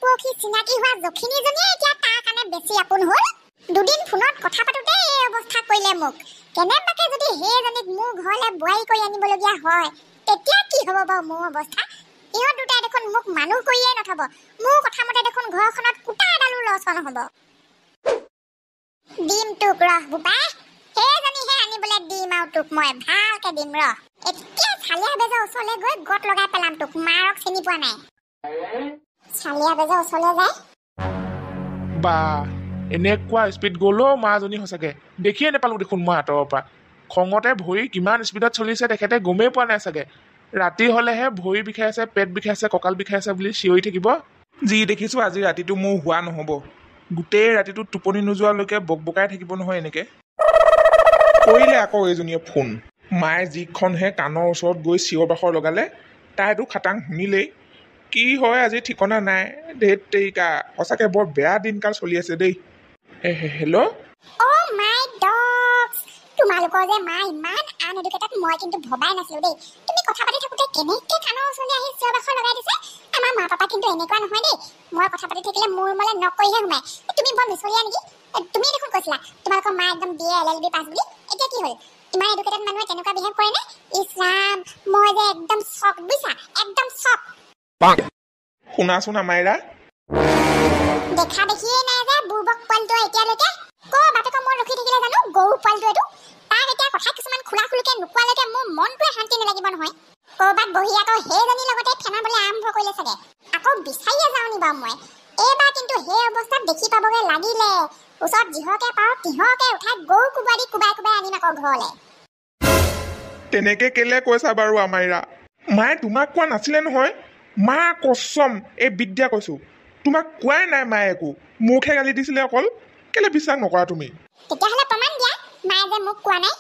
পৰখি চিনাকি হোৱা জখিনীজনীয়ে এতিয়া তাৰ কাৰণে বেছি আপোন হ'ল। দুদিন ফোনত কথা পাতোতে এই অৱস্থা কৰিলে মোক। কেনেবাকে যদি সেইজনীক মোৰ ঘৰলৈ বোৱাৰী কৰি আনিবলগীয়া হয় তেতিয়া কি হ'ব বাৰু মোৰ অৱস্থা? ইহঁত দুটাই দেখোন মোক মানুহ কৰিয়ে নথব। মোৰ কথা মতে দেখোন ঘৰখনত কুটা এডালো লছ নহ'ব। দিম তোক ৰহ বোপাই, সেইজনীহে আনিবলৈ দিম আৰু তোক মই ভালকে দিম ৰহ। এতিয়া চালিয়া বেজৰ ওচৰলৈ গৈ গত লগাই পেলাম তোক। মাৰক চিনি পোৱা নাই। চালিয়া বেজৰ ওচৰলৈ যায় বা এনেকুৱা স্পীড গ'ল মাজনী সঁচাকে দেখিয়ে নাপালো দেখোন মই আঁতৰৰ পৰা। খঙতে ভৰি কিমান স্পীডত চলিছে তেখেতে গমেই পোৱা নাই চাগে। ৰাতি হলেহে ভৰি বিষাইছে, পেট বিষাইছে, কঁকাল বিষাইছে বুলি চিঞৰি থাকিব। যি দেখিছো আজি ৰাতিটো মোৰ হোৱা নহ'ব। গোটেই ৰাতিটো টোপনি নোযোৱালৈকে বকবকাই থাকিব নহয় এনেকে। কৰিলে আকৌ এইজনীয়ে ফোন। মায়ে যিখনহে কাণৰ ওচৰত গৈ চিঞৰ বাখৰ লগালে তাইতো খাটাং শুনিলেই। কি হয় আজি ঠিকনা নাই। ধেত তেৰিকা, সঁচাকে বৰ বেয়া দিনকাল চলি আছে দেই। হেল্ল'। অ' মাই ডগছ, তোমালোকৰ যে মা ইমান আনএডুকেটেড মই কিন্তু ভবাই নাছিলো দেই। তুমি কথা পাতি থাকোতে কেনেকে কাণৰ ওচৰলৈ আহি চিঞৰ বাখৰ লগাই দিছে। আমাৰ মা পাপা কিন্তু এনেকুৱা নহয় দেই। মই কথা পাতি থাকিলে মোৰ ৰুমলৈ নক কৰিহে সোমাই। তুমি বৰ মিছলীয়া নেকি? তুমি দেখোন কৈছিলা তোমালোকৰ মা একদম BA LLB পাছ বুলি। এতিয়া কি হ'ল? ইমান এডুকেটেড মানুহে তেনেকুৱা বিহেভ কৰে নে? ইছৰাম, মই যে একদম চক বুইছা, একদম চক। শুনাচোন আমাইৰা, দেখা দেখিয়ে নাই যে বুৰ্বক পোৱালিটো এতিয়ালৈকে। বাটকে মই ৰখি থাকিলে জানো গৰু পোৱালিটো এইটো। তাক এতিয়া কথা কিছুমান খোলা খুলিকে নোকোৱালৈকে মোৰ মনটোৱে শান্তি নালাগিব নহয়। ক'ৰবাত বহি আকৌ সেইজনীৰ লগতে ফেনাবলৈ আৰম্ভ কৰিলে চাগে। আকৌ বিচাৰিয়ে যাওঁ নি বাৰু মই। এইবাৰ কিন্তু সেই অৱস্থাত দেখি পাবগে লাগিলে ওচৰত যিহকে পাওঁ তিহকে উঠাই গৰু কোবাই দি কোবাই কোবাই আনিম আকৌ ঘৰলে। তেনেকে কেলে কৈছা বাৰু আমাইৰা? মায়ে তোমাক কোৱা নাছিলে নহয়। মা কছম এই বিদ্যা কৈছো, তোমাক কোৱাই নাই মায়ে একো। মুখহে গালি দিছিলে অকল। কেলে বিশ্বাস নকৰা তুমি? তেতিয়াহ'লে প্ৰমাণ দিয়া মায়ে যে মোক কোৱা নাই।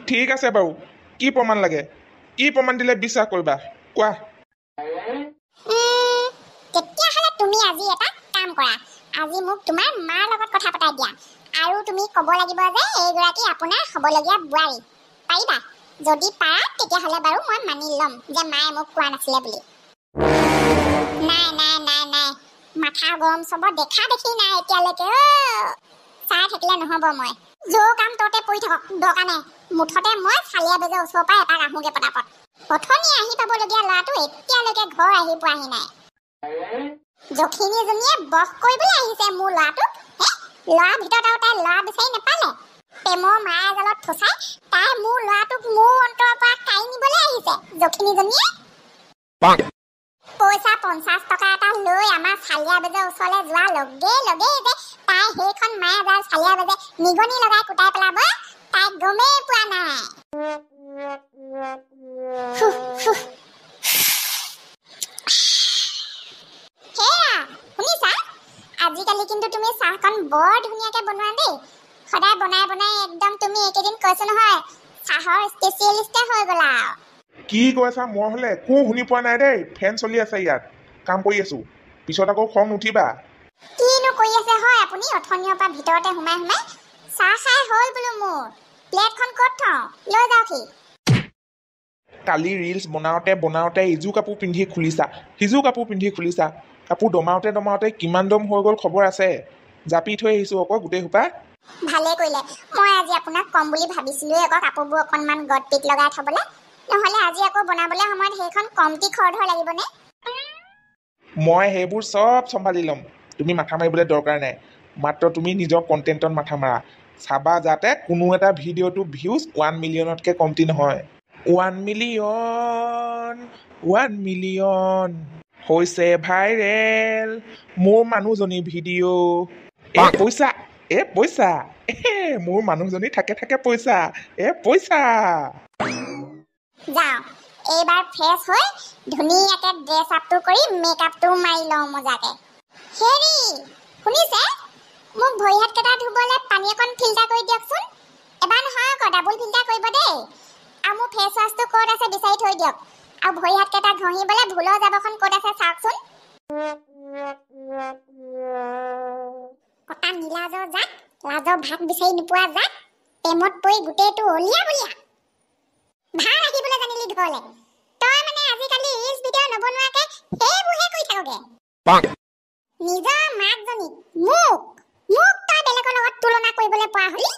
ঠিক আছে বাৰু, কি প্ৰমাণ লাগে? কি প্ৰমাণ দিলে বিশ্বাস কৰিবা কোৱা? তেতিয়াহ'লে তুমি আজি এটা কাম কৰা। আজি মোক তোমাৰ মাৰ লগত কথা পতাই দিয়া আৰু তুমি ক'ব লাগিব যে এইগৰাকী আপোনাৰ হ'বলগীয়া বোৱাৰী। পাৰিবা? যদি পাৰা তেতিয়াহ'লে বাৰু মই মানি ল'ম যে মায়ে মোক কোৱা নাছিলে বুলি। নাই নাই নাই নাই, মাথা গৰম চব দেখা দেখি নাই এতিয়ালৈকে। চাই থাকিলে নহ'ব। মই যৌ কাম ততে পৰি থাকক, দৰকাৰ নাই। মুঠতে মই চালিয়া বেজৰ ওচৰৰ পৰা এপাক আহোগে পটাপট। অথনি আহি পাবলগীয়া ল'ৰাটো এতিয়ালৈকে ঘৰ আহি পোৱাহি নাই। জখিনীজনীয়ে বস কৰিবলৈ আহিছে মোৰ ল'ৰাটোক। ল'ৰাৰ ভিতৰত আৰু তাই ল'ৰা বিচাৰি নাপালে। প্ৰেমৰ মায়া জালত ফচাই তাই মোৰ ল'ৰাটোক মোৰ অন্তৰৰ পৰা কাঢ়ি নিবলৈ আহিছে জখিনীজনীয়ে। পইচা 50 টকা এটা লৈ আমাৰ চালিয়া বেজৰ ওচৰলৈ যোৱাৰ লগে লগে যে তাই সেইখন মায়া জাল চালিয়া বেজে নিগনি লগাই কুটাই পেলাব তাই গমেই পোৱা নাই। সেয়া শুনিছা? আজিকালি কিন্তু তুমি চাহখন বৰ ধুনীয়াকে বনোৱা দেই। সদায় বনাই বনাই একদম তুমি এইকেইদিন কৈছো নহয় চাহৰ স্পেচিয়েলিষ্টে হৈ গ'লা। কি কৈছা? মই হ'লে একো শুনি পোৱা নাই দেই। ফেন চলি আছে ইয়াত, কাম কৰি আছো। পিছত আকৌ খং নুঠিবা। কিনো কৰি আছে হয় আপুনি অথনিৰ পৰা ভিতৰতে সোমাই সোমাই? চাহ খাই হ'ল বোলো মোৰ। প্লেটখন ক'ত থওঁ? লৈ যাওকহি। কালি ৰিলছ বনাওঁতে ইযোৰ কাপোৰ পিন্ধি খুলিছা, সিযোৰ কাপোৰ পিন্ধি খুলিছা। কাপোৰ দমাওঁতে কিমান দম হৈ গ'ল খবৰ আছে? জাপি থৈ আহিছো আকৌ গোটেই সোপা। ভালে কৰিলে। মই আজি আপোনাক কম বুলি ভাবিছিলোৱে আকৌ কাপোৰবোৰ অকণমান গটপিক লগাই থ'বলৈ। নহ'লে আজি আকৌ বনাবলৈ সময়ত সেইখন কমটি খৰধৰ লাগিবনে? মই সেইবোৰ চব চম্ভালি ল'ম। তুমি মাথা মাৰিবলৈ দৰকাৰ নাই। মাত্ৰ তুমি নিজৰ কণ্টেণ্টত মাথা মাৰা। চাবা যাতে কোনো এটা ভিডিঅ'টো ভিউজ 1 মিলিয়নতকৈ কমটি নহয়। 1 মিলিয়ন হৈছে ভাইৰেল মোৰ মানুহজনী ভিডিঅ'। পইচা মোৰ মানুহজনী থাকে পইচা পইচা। যাওঁ এইবাৰ ফ্ৰেছ হৈ ধুনীয়াকে ড্ৰেছ আপটো কৰি মেকআপটো মাৰি লওঁ মজাকে। হেৰি শুনিছে? মোক ভৰি হাতকেইটা ধুবলৈ পানী অকণ ফিল্টাৰ কৰি দিয়কচোন। এবাৰ নহয় আকৌ ডাবল ফিল্টাৰ কৰিব দেই। আৰু মোৰ ফেচ ৱাছটো ক'ত আছে বিচাৰি থৈ দিয়ক। আৰু ভৰি হাতকেইটা ঘঁহিবলৈ ভুলৰ জাবৰখন ক'ত আছে চাওকচোন। কটা নীলাজৰ জাত, লাজৰ ভাত বিচাৰি নোপোৱা জাত, প্ৰেমত পৰি গোটেইটো অলিয়া বলিয়া। ভাল আহিবলৈ জানিলি ঘৰলে। তই মানে আজিকালি ৰিলছ ভিডিঅ' নবনোৱাকে সেইবোৰহে কৰি থাকগে। নিজৰ মাকজনীক মোক মোক তই বেলেগৰ লগত তুলনা কৰিবলৈ পৰা হলি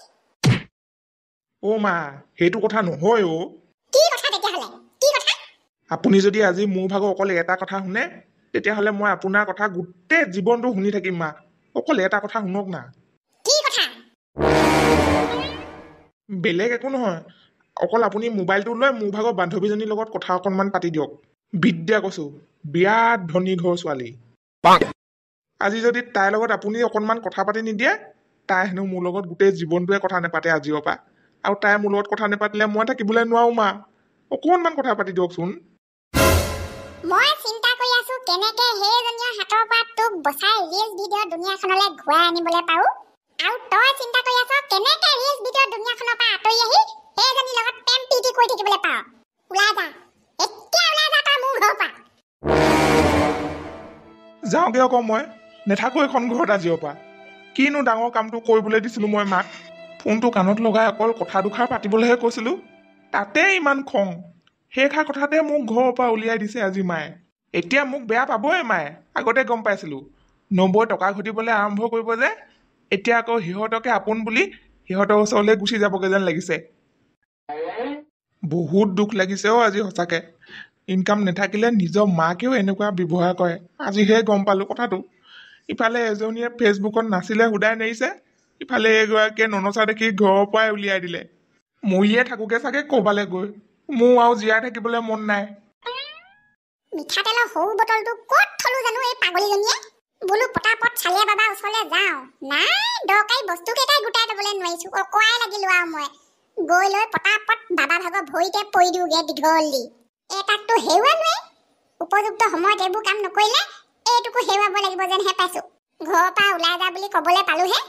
অ' মা সেইটো কথা নহয় অ' কি কথা তেতিয়াহ'লে কি কথা আপুনি যদি আজি মোৰ ভাগৰ অকল এটা কথা শুনে তেতিয়াহ'লে মই আপোনাৰ কথা গোটেই জীৱনটো শুনি থাকিম মা অকল এটা কথা শুনক না কি কথা বেলেগ একো নহয় অকল আপুনি মোবাইলটো লৈ মোৰ ভাগৰ বান্ধৱীজনীৰ লগত কথা অকণমান পাতি দিয়ক বিদ্যা কৈছোঁ বিৰাট ধনী ঘৰ ছোৱালী আজি যদি তাইৰ লগত আপুনি অকণমান কথা পাতি নিদিয়ে তাই হেনো মোৰ লগত গোটেই জীৱনটোৱে কথা নেপাতে আজিৰ পৰা আৰু তাই মোৰ লগত কথা নেপাতিলে মই থাকিবলৈ নোৱাৰো মা অকণমান কথা পাতি দিয়কচোন মই চিন্তা কৰি আছো কেনেকে সেইজনীৰ হাতৰ পৰা তোক বচাই ৰিলছ ভিডিঅ' দুনিয়াখনলৈ ঘূৰাই আনিবলৈ পাৰো আৰু তই চিন্তা কৰি আছ কেনেকে ৰিলছ ভিডিঅ' দুনিয়াখনৰ পৰা আঁতৰি আহি সেইজনীৰ লগত প্ৰেম প্ৰীতি কৰি থাকিবলৈ পাৰ ওলাই যা এতিয়া ওলাই যা তই মোৰ ঘৰৰ পৰা যাওঁগৈ আকৌ মই নেথাকো এখন ঘৰত আজিৰ পৰা কিনো ডাঙৰ কামটো কৰিবলৈ দিছিলোঁ মই মাক ফোনটো কাণত লগাই অকল কথা দুষাৰ পাতিবলৈহে কৈছিলোঁ তাতে ইমান খং সেইষাৰ কথাতে মোক ঘৰৰ পৰা উলিয়াই দিছে আজি মায়ে এতিয়া মোক বেয়া পাবই মায়ে আগতে গম পাইছিলোঁ 90 টকা ঘটিবলৈ আৰম্ভ কৰিব যে এতিয়া আকৌ সিহঁতকে আপোন বুলি সিহঁতৰ ওচৰলৈ গুচি যাবগৈ যেন লাগিছে বহুত দুখ লাগিছে অ' আজি সঁচাকৈ ইনকাম নাথাকিলে নিজৰ মাকেও এনেকুৱা ব্যৱহাৰ কৰে আজিহে গম পালোঁ কথাটো ইফালে এজনীয়ে ফেচবুকত নাছিলে সুধাই নেৰিছে ইফালে এগৰাকীয়ে ননচা দেখি ঘৰৰ পৰাই উলিয়াই দিলে মৰিয়ে থাকোঁগৈ চাগে ক'ৰবালৈ গৈ মোৰ আৰু জীয়াই থাকিবলৈ মন নাই মিঠাতেলৰ সৰু বটলটো ক'ত থলো জানো এই পাগলীজনীয়ে বোলো পটাপট চালিয়া বাবা ওচৰলৈ যাওঁ নাই দৰকাৰী বস্তু কেইটাই গোটাই ল'বলৈ নোৱাৰিছোঁ অকৱাই লাগিলো আৰু মই গৈ লৈ পটাপট বাবা ভাগৰ ভৰিতে পৰি দিওঁগে দীঘল দি এটাকতো হেৰুৱালোৱে উপযুক্ত সময়ত এইবোৰ কাম নকৰিলে এইটোকো হেৰুৱাব লাগিব যেনহে পাইছোঁ ঘৰৰ পৰা ওলাই যা বুলি ক'বলৈ পালোহে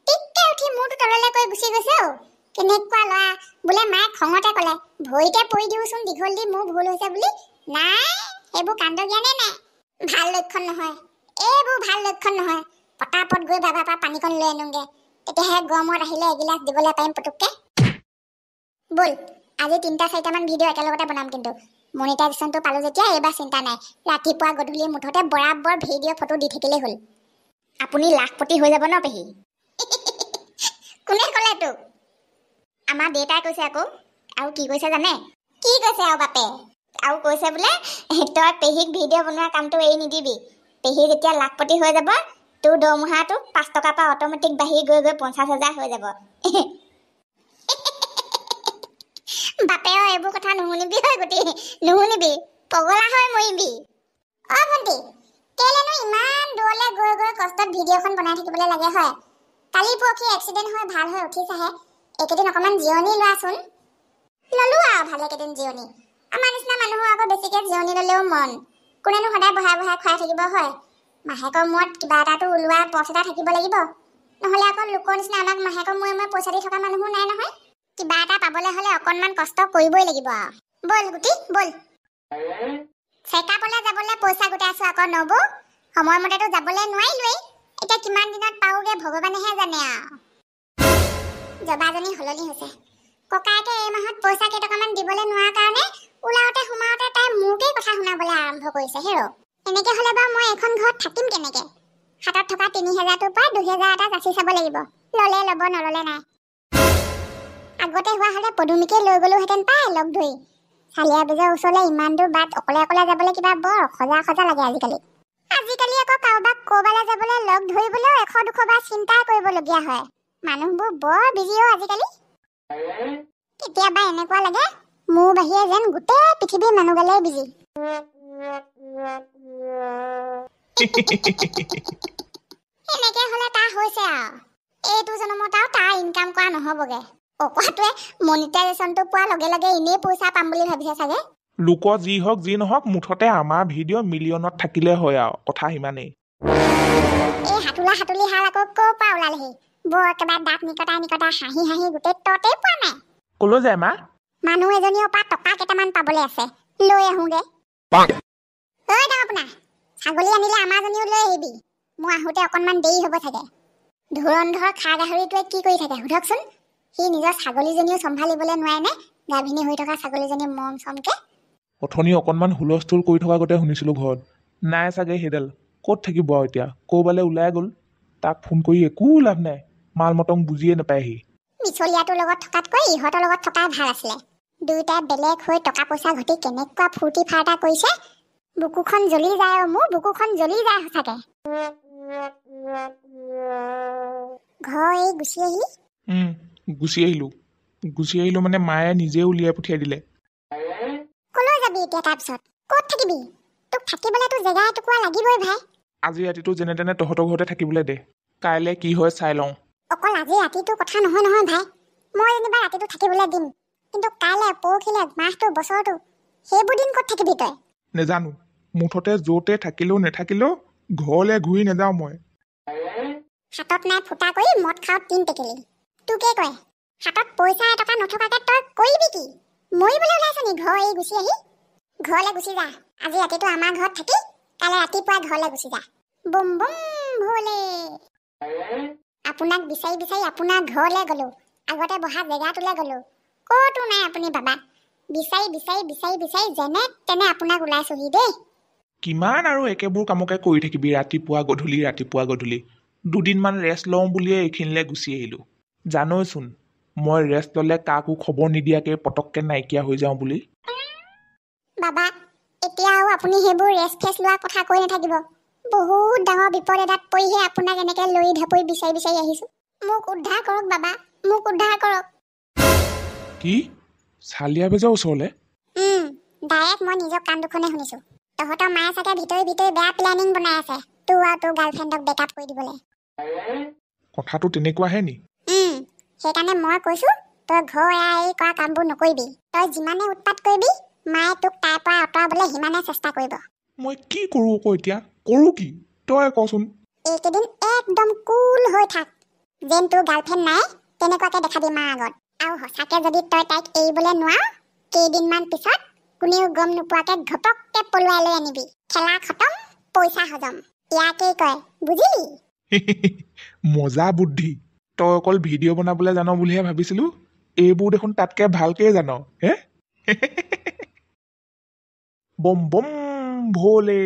টিককে উঠি মূৰটো তললৈ কৰি গুচি গৈছে অ' কেনেকুৱা ল'ৰা বোলে মায়ে খঙতে ক'লে ভৰিতে পৰি দিওঁচোন দীঘল দি মোৰ ভুল হৈছে বুলি নাই এইবোৰ কাণ্ড জ্ঞানে নাই ভাল লক্ষণ নহয় এইবোৰ ভাল লক্ষণ নহয় পটাপট গৈ বাবাৰ পৰা পানীকণ লৈ আনোগে তেতিয়াহে গৰমত আহিলে এগিলাচ দিবলৈ পাৰিম পুতুককে ব'ল আজি 3-4মান ভিডিঅ' একেলগতে বনাম কিন্তু মনিটাইজেশ্যনটো পালোঁ যেতিয়া এইবাৰ চিন্তা নাই ৰাতিপুৱা গধূলি মুঠতে বৰাবৰ ভিডিঅ' ফটো দি থাকিলেই হ'ল আপুনি লাখপতি হৈ যাব ন পেহী কোনে ক'লে তোক আমাৰ দেউতাই কৈছে আকৌ আৰু কি কৈছে জানে কি কৈছে আৰু বাপে আৰু কৈছে বোলে তই পেহীক ভিডিঅ' বনোৱা কামটো এৰি নিদিবি পেহী যেতিয়া লাখপতি হৈ যাব তোৰ দৰমহাটো 5 টকাৰ পৰা অট'মেটিক বাঢ়ি গৈ 50,000 হৈ যাব বাপে এইবোৰ কথা নুশুনিবি হয় গুটি নুশুনিবি পগলা হৈ মৰিবি অ' ভণ্টি কেলেনো ইমান দূৰলৈ গৈ গৈ কষ্টত ভিডিঅ'খন বনাই থাকিবলৈ লাগে হয় কালি পৰহি এক্সিডেণ্ট হৈ ভাল হৈ উঠিছাহে এইকেইদিন অকণমান জিৰণি লোৱাচোন ল'লো আৰু ভালে কেইদিন জিৰণি আমাৰ নিচিনা মানুহৰ আকৌ বেছিকৈ জিৰণি ল'লেও মন কোনেনো সদায় বহাই বহাই খুৱাই থাকিব হয় মাহেকৰ মূৰত কিবা এটাতো ওলোৱা পথ এটা থাকিব লাগিব নহ'লে আকৌ লোকৰ নিচিনা আমাক মাহেকৰ মূৰে পইচা দি থকা মানুহো নাই নহয় কিবা এটা পাবলৈ হ'লে অকণমান কষ্ট কৰিবই লাগিব আৰু ব'ল গুটি ব'ল চেকআপলৈ যাবলৈ পইচা গোটাইছোঁ আকৌ নবৌ সময়মতেতো যাবলৈ নোৱাৰিলোৱেই এতিয়া কিমান দিনত পাওঁগৈ ভগৱানেহে জানে আৰু জবাজনী সলনি হৈছে ককায়েকে এই মাহত পইচা কেইটকামান দিবলৈ নোৱাৰা কাৰণে ওলাওঁতে সোমাওঁতে তাই মোকেই কথা শুনাবলৈ আৰম্ভ কৰিছে হেৰ এনেকৈ হ'লে বাৰু মই এখন ঘৰত থাকিম কেনেকৈ হাতত থকা 3,000টোৰ পৰা 2,000 এটা যাচি চাব লাগিব ল'লে ল'ব নল'লে নাই আগতে হোৱা হ'লে পদুমীকে লৈ গ'লোহেঁতেন পাই লগ ধৰি চালিয়া ব্ৰীজৰ ওচৰলৈ ইমান দূৰ বাট অকলে অকলে যাবলৈ কিবা বৰ সজা লাগে আজিকালি আকৌ কাৰোবাক ক'ৰবালৈ যাবলৈ লগ ধৰিবলৈও 100-200 বাৰ চিন্তা কৰিবলগীয়া হয় মানুহবোৰ বৰ বিজি অ' আজিকালি কেতিয়াবা এনেকুৱা লাগে মোৰ বাহিৰে যেন গোটেই পৃথিৱীৰ মানুহগালেই বিজি এনেকৈ হ'লে তাৰ হৈছে আৰু এইটো জনমত আৰু তাৰ ইনকাম কৰা নহ'বগৈ অকোৱাটোৱে মনিটাইজেশ্যনটো পোৱাৰ লগে লগে এনেই পইচা পাম বুলি ভাবিছে চাগে লোকৰ যি হওক যি নহওক মুঠতে আমাৰ ভিডিঅ' মিলিয়নত থাকিলে হয় আৰু কথা সিমানেই এই হাতুলি হাল আকৌ ক'ৰ পৰা ওলালেহি বৰ একেবাৰে দাঁত নিকটা হাঁহি গোটেই ততেই পোৱা নাই ক'লৈ যায় মা মানুহ এজনীৰ পৰা টকা কেইটামান পাবলৈ আছে লৈ আহোঁগে ঐ ডাঙৰপোনা ছাগলী আনিলে আমাৰজনীও লৈ আহিবি মোৰ আহোঁতে অকণমান দেৰি হ'ব চাগে ধুৰন্ধৰ খা গাহৰিটোৱে কি কৰি থাকে সোধকচোন সি নিজৰ ছাগলীজনীও চম্ভালিবলৈ নোৱাৰেনে গাভিনী হৈ থকা ছাগলীজনী মৰম চমকে অথনি অকণমান হুলস্থুল কৰি থকা গতে শুনিছিলোঁ ঘৰত নাই চাগে সেইডাল ক'ত থাকিব আৰু এতিয়া ক'ৰবালৈ ওলাই গ'ল তাক ফোন কৰি একো লাভ নাই মাল মটং বুজিয়ে নাপায়হি মিছলীয়াটোৰ লগত থকাতকৈ ইহঁতৰ লগত থকাই ভাল আছিলে দুয়োটাই বেলেগ হৈ টকা পইচা ঘটি কেনেকুৱা ফূৰ্তি ফাৰ্তা কৰিছে বুকুখন জ্বলি যায় মোৰ বুকুখন জ্বলি যায় সঁচাকে ঘৰ এই গুচি আহিলি গুচি আহিলো মানে মায়ে নিজে উলিয়াই পঠিয়াই দিলে কলৈ যাবি এতিয়া তাৰপিছত ক'ত থাকিবি তোক থাকিবলেতো জেগা এটুকুৰা লাগিবই ভাই আজি ৰাতিটো যেনে তেনে তহঁতৰ ঘৰতে থাকিবলৈ দে কাইলৈ কি হয় চাই লওঁ অকল আজি ৰাতিটো কথা নহয় নহয় ভাই মই যেনিবা ৰাতিটো থাকিবলৈ দিম কিন্তু কাইলৈ পৰহিলৈ মাহটো বছৰটো সেইবোৰ দিন ক'ত থাকিবি তই নেজানো মুঠতে য'তে থাকিলেও নেথাকিলেও ঘৰলৈ ঘূৰি নাযাওঁ মই হাতত নাই ফুটা কৰি মদ খাওঁ 3 টেকেলি তোকে কয় হাতত পইচা এটকা নথকাকে তই কৰিবি কি মৰিবলৈ ওলাইছ নি ঘৰ এই গুচি আহি ঘৰলৈ গুচি যা আজি ৰাতিটো আমাৰ ঘৰত থাকি কাইলৈ ৰাতিপুৱা ঘৰলৈ গুচি যা বুম বুম ভোলে আপোনাক বিচাৰি বিচাৰি আপোনাৰ ঘৰলৈ গ'লো আগতে বহা জেগাটোলৈ গ'লো ক'তো নাই আপুনি বাবা বিচাৰি বিচাৰি বিচাৰি বিচাৰি যেনে তেনে আপোনাক ওলাইছোহি দেই কিমান আৰু একেবোৰ কামকে কৰি থাকিবি ৰাতিপুৱা গধূলি দুদিনমান ৰেষ্ট লওঁ বুলিয়ে এইখিনিলৈ গুচি আহিলোঁ জানৈচোন মই ৰেষ্ট ল'লে কাকো খবৰ নিদিয়াকৈ পটককৈ নাইকিয়া হৈ যাওঁ বুলি বাবা এতিয়া আৰু আপুনি সেইবোৰ ৰেষ্ট ফেষ্ট লোৱাৰ কথা কৈ নাথাকিব বহুত ডাঙৰ বিপদ এটাত পৰিহে আপোনাক এনেকৈ লৰি ঢাপৰি বিচাৰি বিচাৰি আহিছোঁ মোক উদ্ধাৰ কৰক বাবা মোক উদ্ধাৰ কৰক কি চালিয়া বেজৰ ওচৰলৈ ডাইৰেক্ট মই নিজৰ কাণ দুখনে শুনিছোঁ তহঁতৰ মায়ে চাগে ভিতৰি বেয়া প্লেনিং বনাই আছে তোৰ আৰু তোৰ গাৰ্লফ্ৰেণ্ডক বেকআপ কৰি দিবলৈ কথাটো তেনেকুৱাহে নি সেইকাৰণে মই কৈছোঁ তই ঘৰ এৰা এৰি কৰা কামবোৰ নকৰিবি তই যিমানে উৎপাত কৰিবি মায়ে তোক তাৰ পৰা আঁতৰাবলৈ সিমানে চেষ্টা কৰিব মই কি কৰোঁ আকৌ এতিয়া কৰোঁ কি তই কচোন এইকেইদিন একদম কুল হৈ থাক যেন তোৰ গাৰ্লফ্ৰেণ্ড নাই তেনেকুৱাকে দেখাবি মাৰ আগত আৰু সঁচাকে যদি তই তাইক এৰিবলৈ নোৱাৰ কেইদিনমান পিছত কোনেও গম নোপোৱাকে ঘপককে পলুৱাই লৈ আনিবি খেলা খতম পইচা হজম ইয়াকেই কয় বুজিলি মজা বুদ্ধি তই অকল ভিডিঅ' বনাবলৈ জান বুলিহে ভাবিছিলোঁ এইবোৰ দেখোন তাতকৈ ভালকৈ জান হে বম বম ভোলে